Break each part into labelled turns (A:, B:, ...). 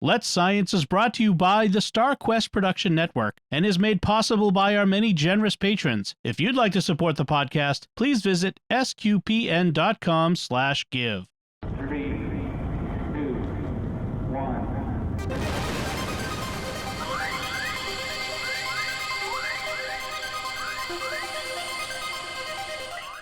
A: Let's Science is brought to you by the StarQuest Production Network and is made possible by our many generous patrons. If you'd like to support the podcast, please visit sqpn.com/give.
B: 3, 2, 1.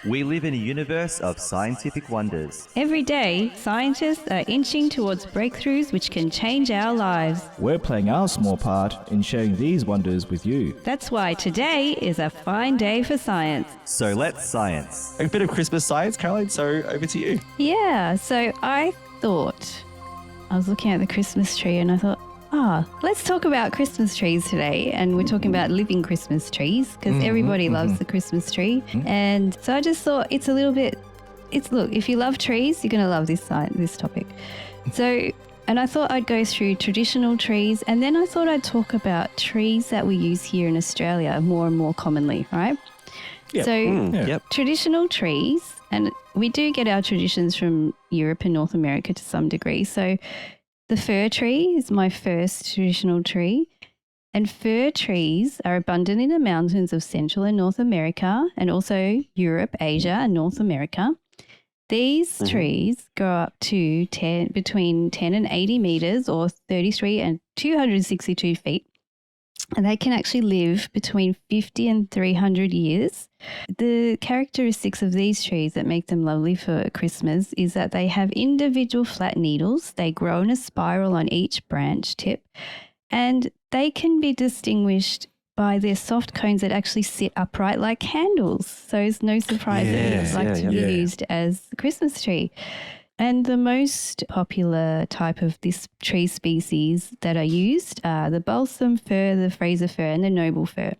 C: We live in a universe of scientific wonders.
D: Every day, scientists are inching towards breakthroughs which can change our lives.
E: We're playing our small part in sharing these wonders with you.
D: That's why today is a fine day for science.
C: So let's science.
F: A bit of Christmas science, Caroline, so over to you.
D: Yeah, so I was looking at the Christmas tree and I thought, let's talk about Christmas trees today. And we're talking about living Christmas trees because everybody loves the Christmas tree. And so I just thought look, if you love trees, you're going to love this topic. So, and I thought I'd go through traditional trees and then I thought I'd talk about trees that we use here in Australia more and more commonly, right?
E: Yep.
D: So traditional trees, and we do get our traditions from Europe and North America to some degree. So the fir tree is my first traditional tree, and fir trees are abundant in the mountains of Central and North America and also Europe, Asia and North America. These trees grow up to between 10 and 80 meters or 33 and 262 feet. And they can actually live between 50 and 300 years. The characteristics of these trees that make them lovely for Christmas is that they have individual flat needles. They grow in a spiral on each branch tip, and they can be distinguished by their soft cones that actually sit upright like candles. So it's no surprise that it's like to be used as the Christmas tree. And the most popular type of this tree species that are used are the balsam fir, the Fraser fir, and the noble fir.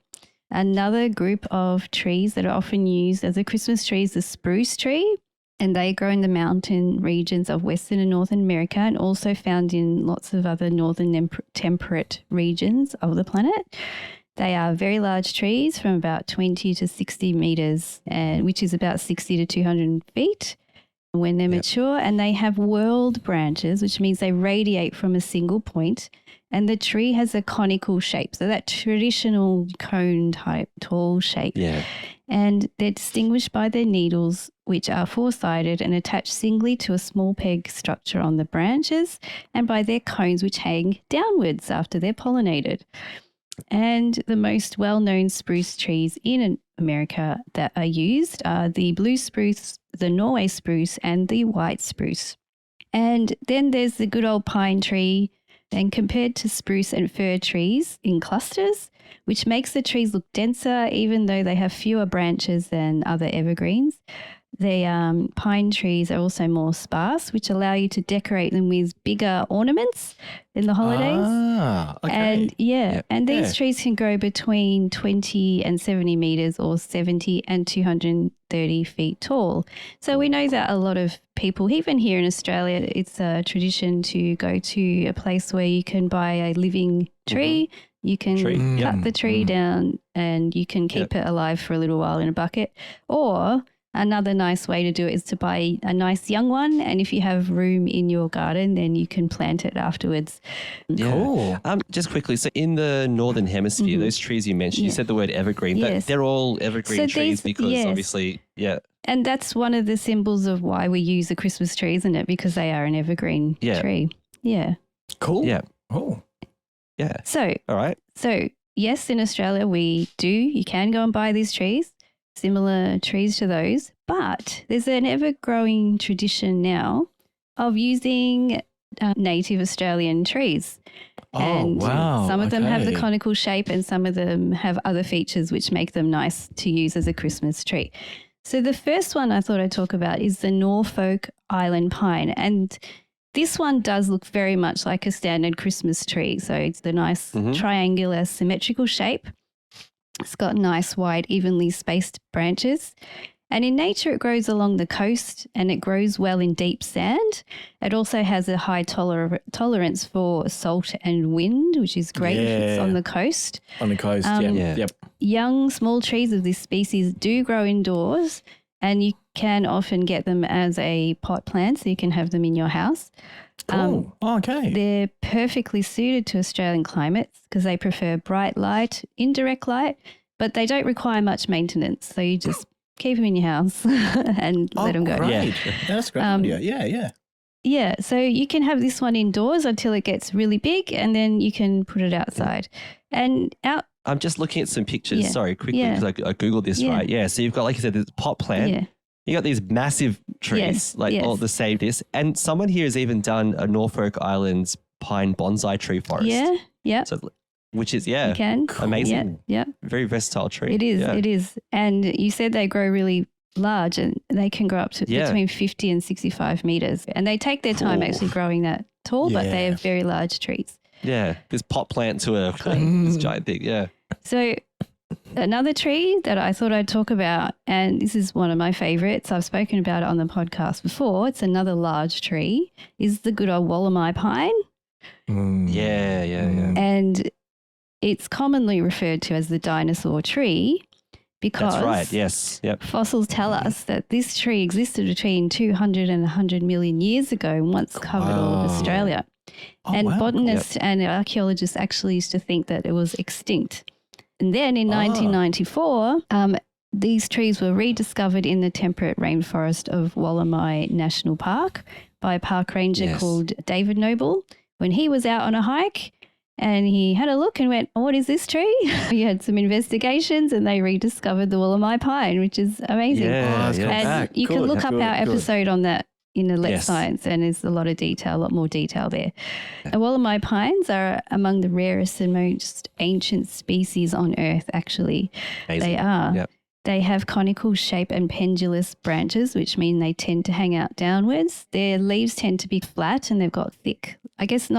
D: Another group of trees that are often used as a Christmas tree is the spruce tree, and they grow in the mountain regions of Western and Northern America and also found in lots of other northern temperate regions of the planet. They are very large trees from about 20 to 60 meters, which is about 60 to 200 feet. When they're mature, and they have whorled branches, which means they radiate from a single point, and the tree has a conical shape, so that traditional cone type tall shape. Yeah. And they're distinguished by their needles, which are four-sided and attached singly to a small peg structure on the branches, and by their cones, which hang downwards after they're pollinated. And the most well-known spruce trees in America that are used are the blue spruce, the Norway spruce, and the white spruce. And then there's the good old pine tree, and compared to spruce and fir trees in clusters, which makes the trees look denser even though they have fewer branches than other evergreens. The pine trees are also more sparse, which allow you to decorate them with bigger ornaments in the holidays.
E: Okay.
D: And these trees can grow between 20 and 70 meters or 70 and 230 feet tall. So we know that a lot of people, even here in Australia, it's a tradition to go to a place where you can buy a living tree. You can cut the tree down and you can keep it alive for a little while in a bucket, or another nice way to do it is to buy a nice young one, and if you have room in your garden, then you can plant it afterwards.
F: Yeah. Cool. Just quickly, so in the Northern Hemisphere, those trees you mentioned, you said the word evergreen.
D: Yes.
F: They're all evergreen trees because obviously,
D: And that's one of the symbols of why we use a Christmas tree, isn't it? Because they are an evergreen tree. Yeah.
E: Cool.
F: Yeah.
E: Oh.
F: Yeah.
D: So,
F: all right.
D: So, yes, in Australia, you can go and buy these trees. Similar trees to those, but there's an ever-growing tradition now of using native Australian trees. And some of them have the conical shape and some of them have other features which make them nice to use as a Christmas tree. So the first one I thought I'd talk about is the Norfolk Island pine, and this one does look very much like a standard Christmas tree. So it's the nice triangular symmetrical shape. It's got nice, wide, evenly spaced branches. And in nature, it grows along the coast and it grows well in deep sand. It also has a high tolerance for salt and wind, which is great if it's on the coast.
E: On the coast,
D: Young, small trees of this species do grow indoors, and you can often get them as a pot plant so you can have them in your house.
E: Cool. Okay.
D: They're perfectly suited to Australian climates because they prefer bright light, indirect light, but they don't require much maintenance. So you just keep them in your house and let them go.
E: Great. That's a great idea. Yeah.
D: Yeah, so you can have this one indoors until it gets really big and then you can put it outside. And
F: I'm just looking at some pictures.
D: Yeah.
F: Sorry, quickly,
D: Yeah.
F: because I Googled this,
D: Yeah.
F: right? Yeah. So you've got, like you said, this pot plant.
D: Yeah.
F: You got these massive trees,
D: Yes,
F: all the same this. And someone here has even done a Norfolk Islands pine bonsai tree forest.
D: Yeah,
F: So, which is,
D: you
F: yeah,
D: can.
F: amazing.
D: Yeah,
F: Very versatile tree.
D: it is.
F: Yeah.
D: It is. And you said they grow really large and they can grow up to
F: Yeah.
D: between 50 and 65 meters. And they take their time actually growing that tall, but they
E: Yeah.
D: have very large trees.
F: Yeah. This pot plant to this giant thing. Yeah.
D: So another tree that I thought I'd talk about, and this is one of my favorites, I've spoken about it on the podcast before, it's another large tree, is the good old Wallamai pine.
F: Yeah.
D: And it's commonly referred to as the dinosaur tree because
F: That's right. Yes. Yep.
D: fossils tell us that this tree existed between 200 and 100 million years ago and once covered all of Australia. And botanists and archaeologists actually used to think that it was extinct. And then in 1994, these trees were rediscovered in the temperate rainforest of Wallamai National Park by a park ranger called David Noble when he was out on a hike. And he had a look and went, what is this tree? He had some investigations and they rediscovered the Wallamai pine, which is amazing.
F: Yeah.
D: And you can look up our episode on that in the Let's Science, and there's a lot more detail there. And Wallamai pines are among the rarest and most ancient species on Earth, actually.
F: Amazing.
D: They are.
F: Yep.
D: They have conical shape and pendulous branches, which mean they tend to hang out downwards. Their leaves tend to be flat and they've got thick, I guess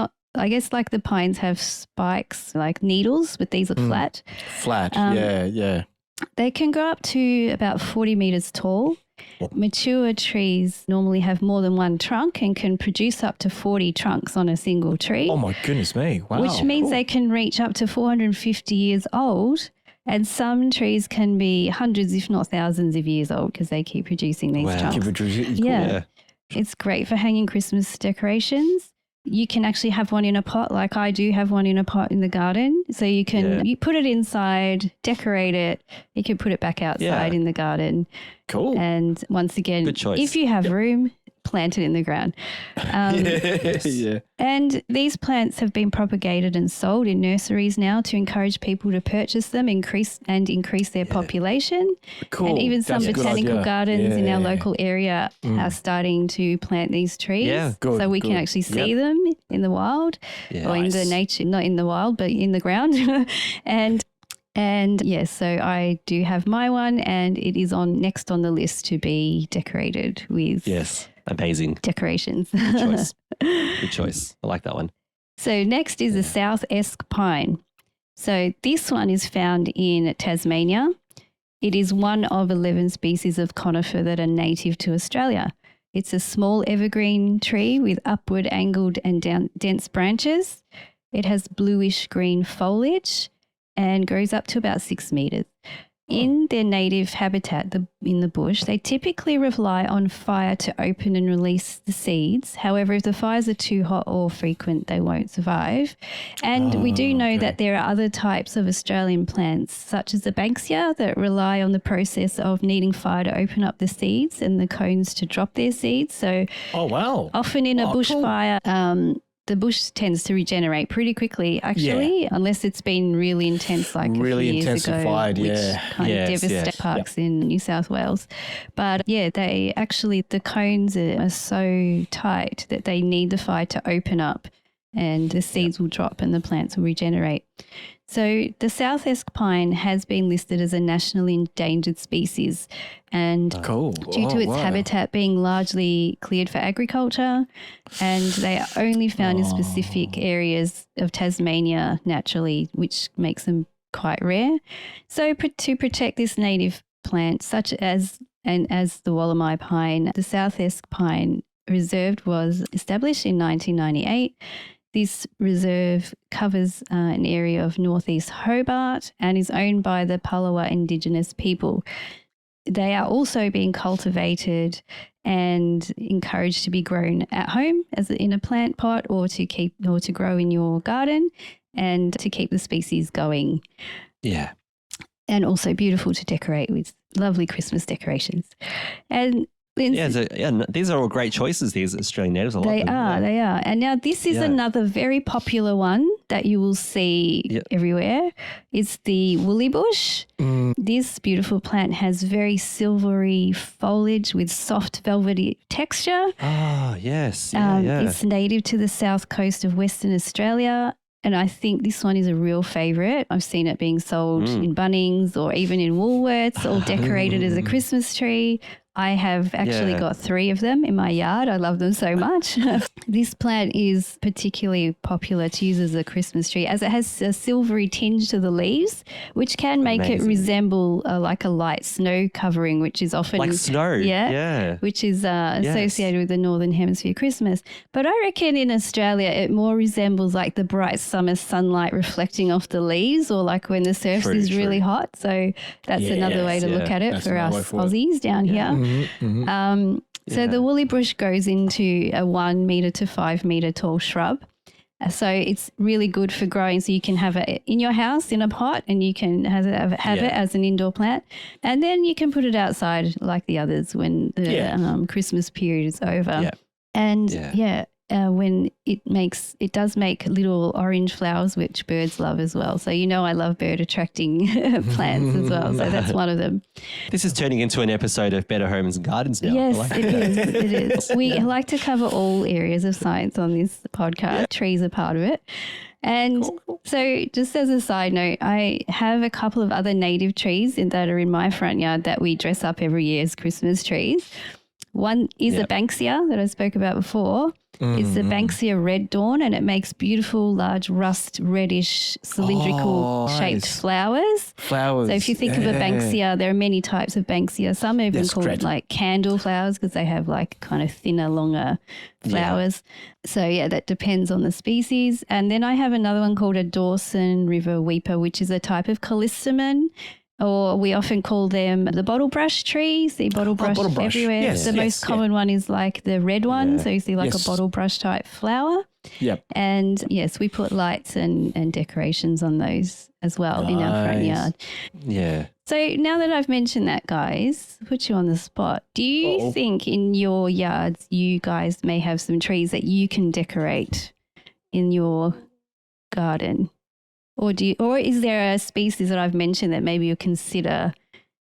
D: like the pines have spikes like needles, but these are flat.
E: Flat. Yeah.
D: They can grow up to about 40 meters tall. Mature trees normally have more than one trunk and can produce up to 40 trunks on a single tree.
E: Oh my goodness me. Wow.
D: Which means they can reach up to 450 years old. And some trees can be hundreds, if not thousands of years old because they keep producing these trunks.
F: Yeah.
D: It's great for hanging Christmas decorations. You can actually have one in a pot, like I do have one in a pot in the garden. So you can you put it inside, decorate it. You can put it back outside in the garden.
E: Cool.
D: And once again,
F: Good choice.
D: if you have room, plant it in the ground.
E: Yeah.
D: And these plants have been propagated and sold in nurseries now to encourage people to purchase them, increase their population.
E: Cool.
D: And even some
E: That's a good
D: botanical
E: idea.
D: gardens in our
E: Yeah.
D: local area are starting to plant these trees.
F: Yeah.
E: Good,
D: so we can
E: good.
D: actually see them in the wild
F: Yeah.
D: or in the nature, not in the wild, but in the ground. And yes, so I do have my one and it is next on the list to be decorated with
F: Yes. Amazing.
D: decorations.
F: Good choice. Good choice. I like that one.
D: So next is the South Esk pine. So this one is found in Tasmania. It is one of 11 species of conifer that are native to Australia. It's a small evergreen tree with upward angled and dense branches. It has bluish green foliage and grows up to about 6 meters. In their native habitat, in the bush, they typically rely on fire to open and release the seeds. However, if the fires are too hot or frequent, they won't survive. And we do know that there are other types of Australian plants, such as the Banksia, that rely on the process of needing fire to open up the seeds and the cones to drop their seeds. So often in a bushfire, the bush tends to regenerate pretty quickly, actually, unless it's been really intense, like
E: Really
D: a few years ago,
E: intensified,
D: which
E: yeah.
D: kind of
F: Yes,
D: devastate
F: yes.
D: parks in New South Wales. But yeah, the cones are so tight that they need the fire to open up and the seeds will drop and the plants will regenerate. So the South Esk pine has been listed as a nationally endangered species and due to its habitat being largely cleared for agriculture, and they are only found in specific areas of Tasmania naturally, which makes them quite rare. So to protect this native plant, such as the Wallamai pine, the South Esk pine reserve was established in 1998. This reserve covers an area of northeast Hobart and is owned by the Palawa Indigenous people. they are also being cultivated and encouraged to be grown at home in a plant pot or to grow in your garden and to keep the species going.
F: Yeah.
D: And also beautiful to decorate with lovely Christmas decorations. And Lindsay,
F: these are all great choices, these Australian natives. I love them.
D: They are. And now this is another very popular one that you will see everywhere. It's the woolly bush. This beautiful plant has very silvery foliage with soft velvety texture.
F: Ah, yes.
D: It's native to the south coast of Western Australia. And I think this one is a real favourite. I've seen it being sold in Bunnings or even in Woolworths, all decorated as a Christmas tree. I have actually got 3 of them in my yard. I love them so much. This plant is particularly popular to use as a Christmas tree as it has a silvery tinge to the leaves, which can make it resemble like a light snow covering, which is often
F: like snow.
D: Which is associated with the Northern Hemisphere Christmas. But I reckon in Australia it more resembles like the bright summer sunlight reflecting off the leaves, or like when the surface is really hot. So that's another way to look at it for us Aussies down here. So the woolly bush goes into a 1 metre to 5 metre tall shrub. So it's really good for growing. So you can have it in your house in a pot, and you can have it as an indoor plant, and then you can put it outside like the others when the Christmas period is over. And when it does make little orange flowers, which birds love as well. So I love bird attracting plants as well. So that's one of them.
F: This is turning into an episode of Better Homes and Gardens now.
D: Yes, it is. It is. We like to cover all areas of science on this podcast. Yeah. Trees are part of it. And so just as a side note, I have a couple of other native trees that are in my front yard that we dress up every year as Christmas trees. One is a Banksia that I spoke about before. It's the Banksia Red Dawn, and it makes beautiful, large, rust reddish, cylindrical shaped flowers. So if you think of a Banksia, there are many types of Banksia. Some are even called like candle flowers because they have like kind of thinner, longer flowers. So that depends on the species. And then I have another one called a Dawson River Weeper, which is a type of callistemon. Or we often call them the bottle brush tree. See bottle brush everywhere.
E: Yes,
D: the most common one is like the red one. So you see like a bottle brush type flower.
E: Yep.
D: And yes, we put lights and decorations on those as well in our front yard.
F: Yeah.
D: So now that I've mentioned that, guys, put you on the spot. Do you think in your yards you guys may have some trees that you can decorate in your garden? Or is there a species that I've mentioned that maybe you consider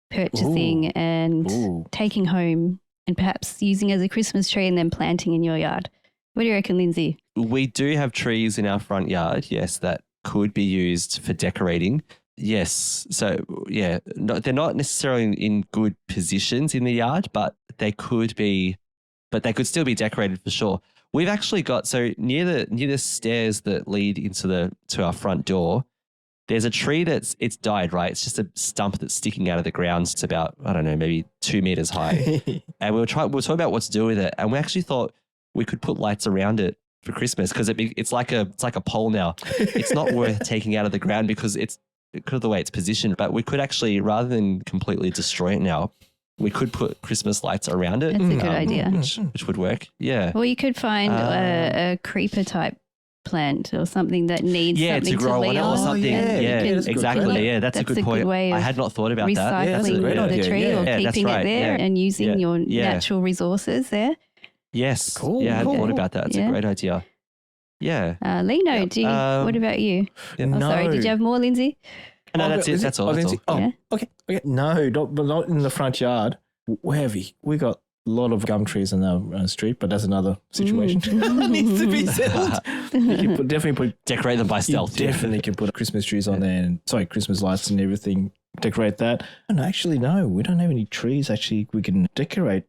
D: purchasing and taking home and perhaps using as a Christmas tree and then planting in your yard? What do you reckon, Lindsay?
F: We do have trees in our front yard, yes, that could be used for decorating. Yes. So, they're not necessarily in good positions in the yard, but they could still be decorated for sure. We've actually got, near the stairs that lead to our front door, there's a tree it's died, right? It's just a stump that's sticking out of the ground. It's about, I don't know, maybe 2 meters high. And we were talking about what to do with it. And we actually thought we could put lights around it for Christmas because it's like a pole now. It's not worth taking out of the ground because of the way it's positioned. But we could actually, rather than completely destroy it now, we could put Christmas lights around it.
D: That's a good idea.
F: Which would work. Yeah.
D: Or you could find a creeper type plant or something that needs something
F: to grow
D: lean
F: on it or something. Exactly. Yeah, that's a good point.
D: Way
F: I had not thought about that.
D: Recycling the tree or keeping it there and using your natural resources there.
F: Yes. Cool. Yeah, I hadn't thought about that. It's a great idea. Yeah.
D: Lino, what about you?
E: No.
D: Sorry, did you have more, Lindsay?
F: No, that's it. That's all.
E: Okay. No, not in the front yard. We got a lot of gum trees on our street, but that's another situation. Needs to be settled. You can
F: decorate them by stealth.
E: You definitely can put Christmas trees on there and Christmas lights and everything. Decorate that. And actually, no, we don't have any trees. Actually, we can decorate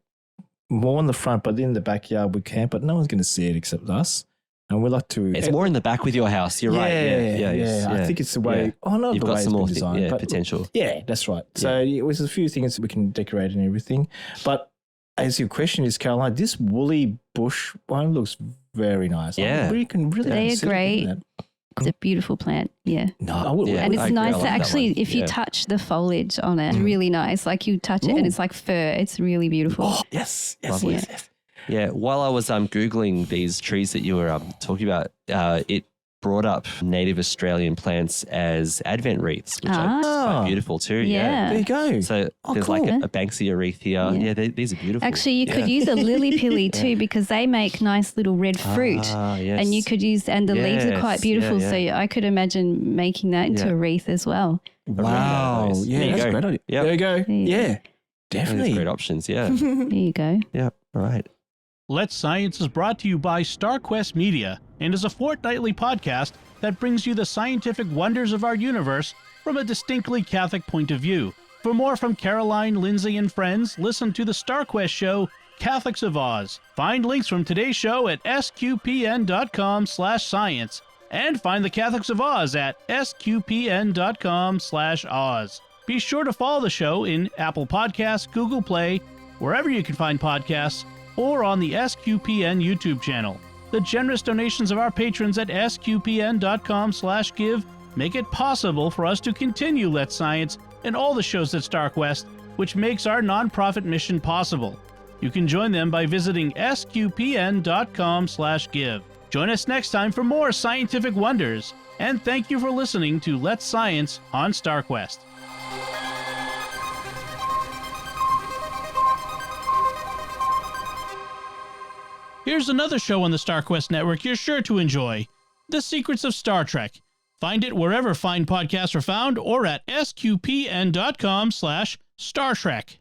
E: more in the front, but in the backyard we can. But no one's going to see it except us. And we like to.
F: It's more in the back with your house. You're right. Yeah.
E: I think it's the way. Yeah. Oh no,
F: you've got some more potential.
E: Yeah, that's right. So there's a few things we can decorate and everything. But as your question is, Caroline, this woolly bush one looks very nice.
F: Yeah,
D: they are great. It's a beautiful plant. Yeah.
E: No, I would.
F: Yeah.
D: And
F: I
D: it's
F: agree. I
D: nice
F: like
D: to
F: that
D: actually,
F: one.
D: if you
F: Yeah.
D: touch the foliage on it, it's really nice. Like you touch it
E: Ooh.
D: and it's like fur. It's really beautiful.
E: Oh, yes, yes,
F: Lovely.
E: yes, yes.
F: Yeah, while I was Googling these trees that you were talking about, it brought up native Australian plants as Advent wreaths, which are
E: Ah.
F: quite beautiful too.
D: Yeah.
E: There you go.
F: So
E: Oh,
F: there's
E: cool.
F: like a Banksia wreath here.
D: Yeah.
F: Yeah, these are beautiful.
D: Actually, you could
F: Yeah.
D: use a lily pilly too because they make nice little red fruit.
F: Ah, yes.
D: And you could use, and the leaves are quite
F: Yes,
D: beautiful.
F: yeah,
D: So I could imagine making that into
F: Yeah.
D: a wreath as well.
E: Wow.
F: Those.
E: Yeah,
F: There you
E: that's a
F: go.
E: great idea.
F: Yep.
E: There you go.
D: you
E: Yeah,
F: Those
E: definitely.
F: great options. Yeah.
D: There you go.
F: Yeah. All right.
A: Let's Science is brought to you by StarQuest Media and is a fortnightly podcast that brings you the scientific wonders of our universe from a distinctly Catholic point of view. For more from Caroline, Lindsay, and friends, listen to the StarQuest show, Catholics of Oz. Find links from today's show at sqpn.com/science and find the Catholics of Oz at sqpn.com/Oz. Be sure to follow the show in Apple Podcasts, Google Play, wherever you can find podcasts, or on the SQPN YouTube channel. The generous donations of our patrons at sqpn.com/give make it possible for us to continue Let's Science and all the shows at StarQuest, which makes our nonprofit mission possible. You can join them by visiting sqpn.com/give. Join us next time for more scientific wonders, and thank you for listening to Let's Science on StarQuest. Here's another show on the StarQuest network you're sure to enjoy, The Secrets of Star Trek. Find it wherever fine podcasts are found or at sqpn.com/Star Trek.